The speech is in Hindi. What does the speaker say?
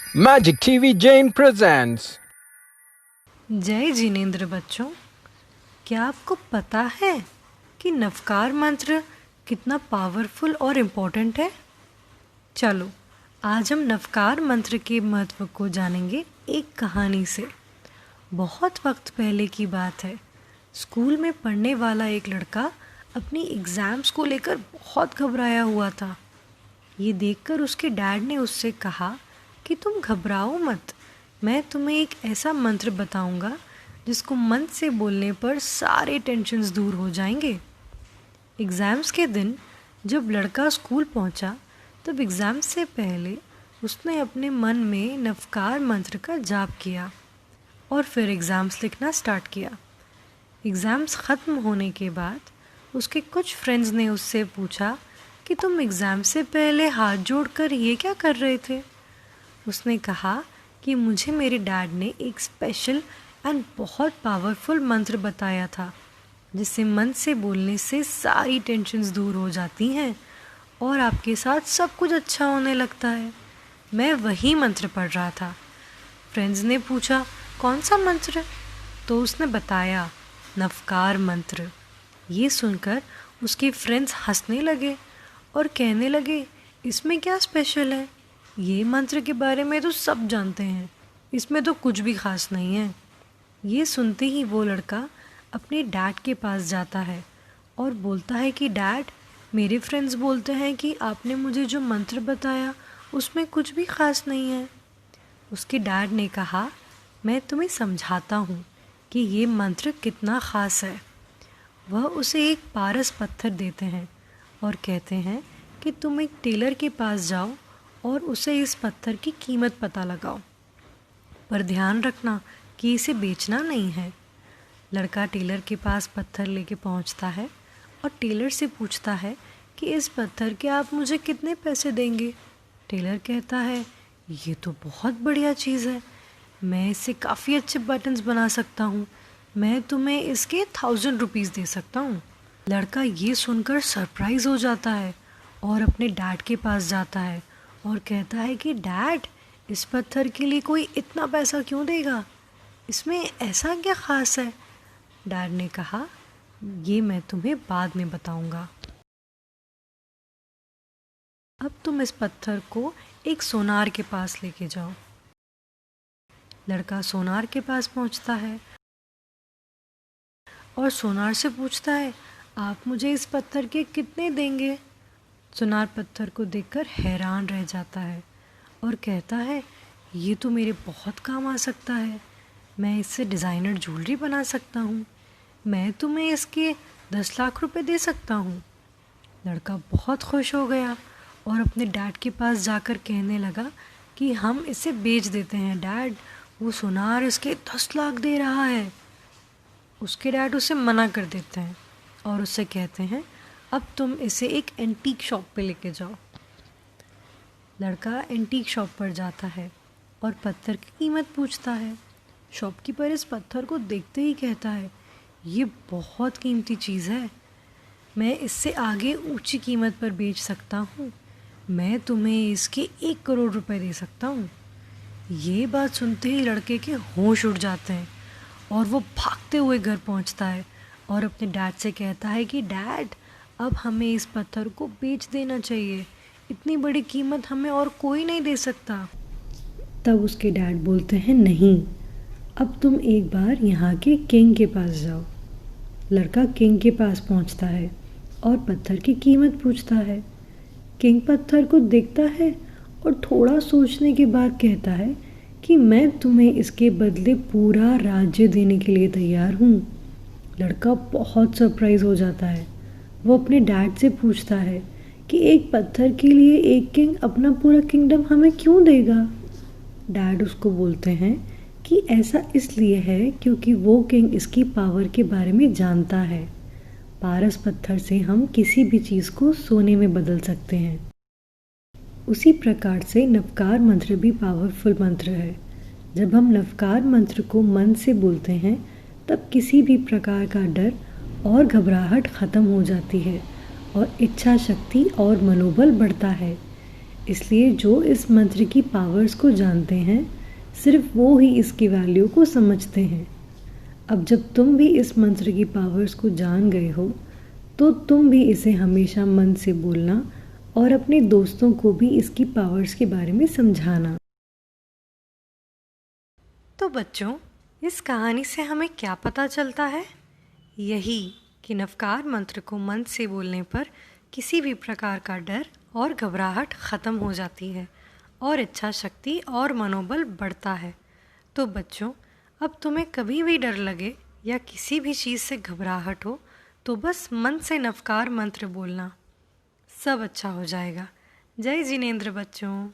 Magic TV Jane presents. जय जिनेंद्र बच्चों, क्या आपको पता है कि नवकार मंत्र कितना पावरफुल और इम्पोर्टेंट है? चलो आज हम नवकार मंत्र के महत्व को जानेंगे एक कहानी से। बहुत वक्त पहले की बात है। स्कूल में पढ़ने वाला एक लड़का अपनी एग्ज़ाम्स को लेकर बहुत घबराया हुआ था। ये देखकर उसके डैड ने उससे कहा कि तुम घबराओ मत, मैं तुम्हें एक ऐसा मंत्र बताऊंगा जिसको मन से बोलने पर सारे टेंशन्स दूर हो जाएंगे। एग्ज़ाम्स के दिन जब लड़का स्कूल पहुंचा, तब एग्ज़ाम से पहले उसने अपने मन में नवकार मंत्र का जाप किया और फिर एग्ज़ाम्स लिखना स्टार्ट किया। एग्ज़ाम्स ख़त्म होने के बाद उसके कुछ फ्रेंड्स ने उससे पूछा कि तुम एग्ज़ाम से पहले हाथ जोड़कर ये क्या कर रहे थे? उसने कहा कि मुझे मेरे डैड ने एक स्पेशल एंड बहुत पावरफुल मंत्र बताया था जिसे मन से बोलने से सारी टेंशन्स दूर हो जाती हैं और आपके साथ सब कुछ अच्छा होने लगता है। मैं वही मंत्र पढ़ रहा था। फ्रेंड्स ने पूछा कौन सा मंत्र? तो उसने बताया नवकार मंत्र। ये सुनकर उसके फ्रेंड्स हंसने लगे और कहने लगे इसमें क्या स्पेशल है? ये मंत्र के बारे में तो सब जानते हैं, इसमें तो कुछ भी खास नहीं है। ये सुनते ही वो लड़का अपने डैड के पास जाता है और बोलता है कि डैड, मेरे फ्रेंड्स बोलते हैं कि आपने मुझे जो मंत्र बताया उसमें कुछ भी खास नहीं है। उसके डैड ने कहा मैं तुम्हें समझाता हूँ कि ये मंत्र कितना ख़ास है। वह उसे एक पारस पत्थर देते हैं और कहते हैं कि तुम एक टेलर के पास जाओ और उसे इस पत्थर की कीमत पता लगाओ, पर ध्यान रखना कि इसे बेचना नहीं है। लड़का टेलर के पास पत्थर लेके पहुंचता है और टेलर से पूछता है कि इस पत्थर के आप मुझे कितने पैसे देंगे? टेलर कहता है ये तो बहुत बढ़िया चीज़ है, मैं इससे काफ़ी अच्छे बटन्स बना सकता हूँ, मैं तुम्हें इसके 1000 रुपीज़ दे सकता हूँ। लड़का ये सुनकर सरप्राइज़ हो जाता है और अपने डैड के पास जाता है और कहता है कि डैड, इस पत्थर के लिए कोई इतना पैसा क्यों देगा? इसमें ऐसा क्या ख़ास है? डैड ने कहा ये मैं तुम्हें बाद में बताऊंगा। अब तुम इस पत्थर को एक सोनार के पास लेके जाओ। लड़का सोनार के पास पहुंचता है और सोनार से पूछता है आप मुझे इस पत्थर के कितने देंगे? सोनार पत्थर को देखकर हैरान रह जाता है और कहता है ये तो मेरे बहुत काम आ सकता है, मैं इससे डिज़ाइनर ज्वेलरी बना सकता हूँ, मैं तुम्हें इसके 10 लाख रुपए दे सकता हूँ। लड़का बहुत खुश हो गया और अपने डैड के पास जाकर कहने लगा कि हम इसे बेच देते हैं डैड, वो सोनार इसके 10 लाख दे रहा है। उसके डैड उसे मना कर देते हैं और उससे कहते हैं अब तुम इसे एक एंटीक शॉप पे लेके जाओ। लड़का एंटीक शॉप पर जाता है और पत्थर की कीमत पूछता है। शॉपकीपर इस पत्थर को देखते ही कहता है ये बहुत कीमती चीज़ है, मैं इससे आगे ऊंची कीमत पर बेच सकता हूँ, मैं तुम्हें इसके 1 करोड़ रुपए दे सकता हूँ। ये बात सुनते ही लड़के के होश उड़ जाते हैं और वो भागते हुए घर पहुँचता है और अपने डैड से कहता है कि डैड, अब हमें इस पत्थर को बेच देना चाहिए, इतनी बड़ी कीमत हमें और कोई नहीं दे सकता। तब उसके डैड बोलते हैं नहीं, अब तुम एक बार यहाँ के किंग के पास जाओ। लड़का किंग के पास पहुँचता है और पत्थर की कीमत पूछता है। किंग पत्थर को देखता है और थोड़ा सोचने के बाद कहता है कि मैं तुम्हें इसके बदले पूरा राज्य देने के लिए तैयार हूँ। लड़का बहुत सरप्राइज़ हो जाता है। वो अपने डैड से पूछता है कि एक पत्थर के लिए एक किंग अपना पूरा किंगडम हमें क्यों देगा? डैड उसको बोलते हैं कि ऐसा इसलिए है क्योंकि वो किंग इसकी पावर के बारे में जानता है। पारस पत्थर से हम किसी भी चीज़ को सोने में बदल सकते हैं। उसी प्रकार से नवकार मंत्र भी पावरफुल मंत्र है। जब हम नवकार मंत्र को मन से बोलते हैं तब किसी भी प्रकार का डर और घबराहट ख़त्म हो जाती है और इच्छा शक्ति और मनोबल बढ़ता है। इसलिए जो इस मंत्र की पावर्स को जानते हैं सिर्फ वो ही इसकी वैल्यू को समझते हैं। अब जब तुम भी इस मंत्र की पावर्स को जान गए हो तो तुम भी इसे हमेशा मन से बोलना और अपने दोस्तों को भी इसकी पावर्स के बारे में समझाना। तो बच्चों, इस कहानी से हमें क्या पता चलता है? यही कि नवकार मंत्र को मन से बोलने पर किसी भी प्रकार का डर और घबराहट ख़त्म हो जाती है और इच्छा शक्ति और मनोबल बढ़ता है। तो बच्चों, अब तुम्हें कभी भी डर लगे या किसी भी चीज़ से घबराहट हो तो बस मन से नवकार मंत्र बोलना, सब अच्छा हो जाएगा। जय जिनेंद्र बच्चों।